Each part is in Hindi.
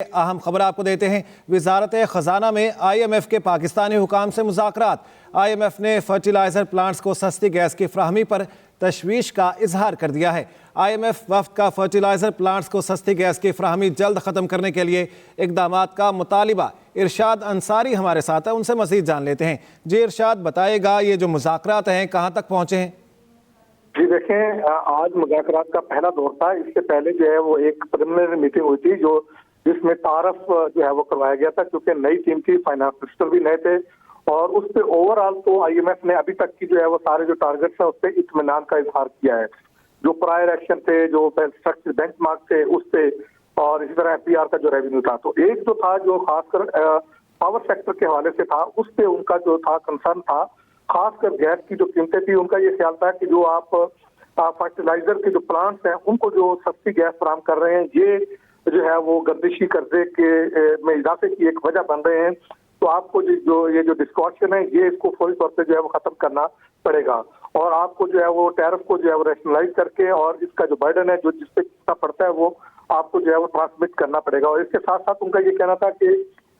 अहम खबर आपको देते हैं। वजारत खजाना में IMF के पाकिस्तानी हुकाम से मुज़ाकरात। IMF ने फर्टिलाइजर प्लांट्स को सस्ती गैस की फ्राहमी पर तशवीश का इजहार कर दिया है। IMF वफ्द का फर्टिलाइजर प्लांट्स को सस्ती गैस की फ्राहमी जल्द ख़त्म करने के लिए इक़दामात का मुतालिबा। इरशाद अंसारी हमारे साथ है, उनसे मज़ीद जान लेते हैं। जी इरशाद, बताइएगा ये जो मुज़ाकरात हैं कहाँ तक पहुँचे हैं? जी देखें, आज मुज़ाकरात का पहला दौर था। इससे पहले जो है वो एक प्रिलिमिनरी मीटिंग हुई थी जिसमें तारफ जो है वो करवाया गया था, क्योंकि नई टीम थी, फाइनेंस मिनिस्टर भी नए थे और उस पर ओवरऑल तो IMF ने अभी तक की जो है वो सारे जो टारगेट्स है उस पर इत्मीनान का इजहार किया है। जो प्रायर एक्शन थे, जो स्ट्रक्चर बेंचमार्क थे उस पे, और इसी तरह FPR का जो रेवेन्यू था, तो एक जो था जो खासकर पावर सेक्टर के हवाले से था, उस पे उनका जो था कंसर्न था, खासकर गैस की जो कीमतें थी। उनका ये ख्याल था कि जो आप फर्टिलाइजर के जो प्लांट्स हैं उनको जो सस्ती गैस फराहम कर रहे हैं, ये जो है वो गर्दिशी कर्जे के में इजाफे की एक वजह बन रहे हैं। तो आपको ये जो डिस्कॉशन है, ये इसको फौरी तौर पे जो है वो खत्म करना पड़ेगा और आपको जो है वो टैरिफ को जो है वो रैशनलाइज करके और इसका जो बर्डन है जो जिसपे कितना पड़ता है वो आपको जो है वो ट्रांसमिट करना पड़ेगा। और इसके साथ साथ उनका ये कहना था कि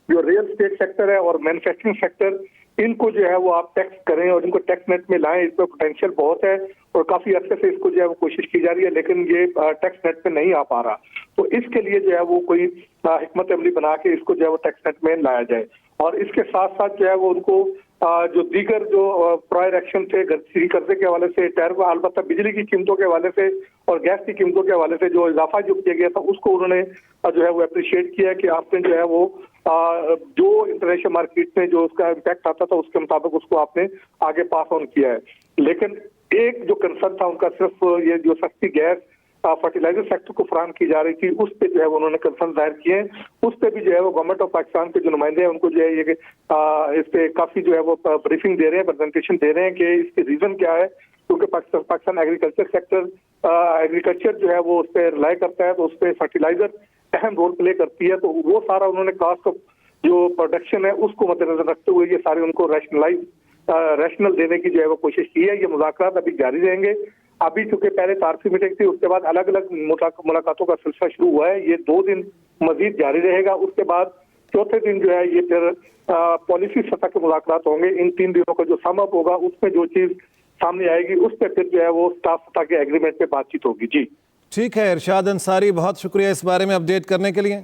जो रियल स्टेट सेक्टर है और मैन्युफैक्चरिंग सेक्टर, इनको जो है वो आप टैक्स करें और इनको टैक्स नेट में लाएं। इसमें पोटेंशियल बहुत है और काफी अर्से से इसको जो है वो कोशिश की जा रही है, लेकिन ये टैक्स नेट में नहीं आ पा रहा। तो इसके लिए जो है वो कोई हिकमत अमली बना के इसको जो है वो टैक्स नेट में लाया जाए। और इसके साथ साथ जो है वो उनको जो दीगर जो प्रायर एक्शन थे कर्जे के हवाले से, टैरिफ, अलबत्ता बिजली की कीमतों के हवाले से और गैस की कीमतों के हवाले से जो इजाफा जो किया गया था, उसको उन्होंने जो है वो अप्रिशिएट किया कि आपने जो है वो जो इंटरनेशनल मार्केट में जो उसका इम्पैक्ट आता था उसके मुताबिक उसको आपने आगे पास ऑन किया है। लेकिन एक जो कंसर्न था उनका, सिर्फ ये जो सस्ती गैस फर्टिलाइजर सेक्टर को फराहम की जा रही थी, उस पे जो है उन्होंने कंसर्न जाहिर किए। उस पे भी जो है वो गवर्नमेंट ऑफ पाकिस्तान के जो नुमाइंदे हैं उनको जो है ये इस पे काफी जो है वो ब्रीफिंग दे रहे हैं, प्रेजेंटेशन दे रहे हैं कि इसके रीजन क्या है। क्योंकि पाकिस्तान एग्रीकल्चर सेक्टर, एग्रीकल्चर जो है वो उस पर रिलाई करता है, तो उस पर फर्टिलाइजर अहम रोल प्ले करती है। तो वो सारा उन्होंने कास्ट ऑफ जो प्रोडक्शन है उसको मद्देनजर रखते हुए ये सारे उनको रैशनल देने की जो है वो कोशिश की है। ये मुज़ाकरात अभी जारी रहेंगे। अभी चूंकि पहले तारफी मीटिंग थी, उसके बाद अलग अलग मुलाकातों का सिलसिला शुरू हुआ है। ये 2 दिन मजीद जारी रहेगा। उसके बाद चौथे दिन जो है ये फिर पॉलिसी सतह के मुज़ाकरात होंगे। इन 3 दिनों का जो सम अप होगा उसमें जो चीज सामने आएगी उस पर फिर जो है वो स्टाफ सतह के एग्रीमेंट पे बातचीत होगी। जी ठीक है इरशाद अंसारी, बहुत शुक्रिया इस बारे में अपडेट करने के लिए।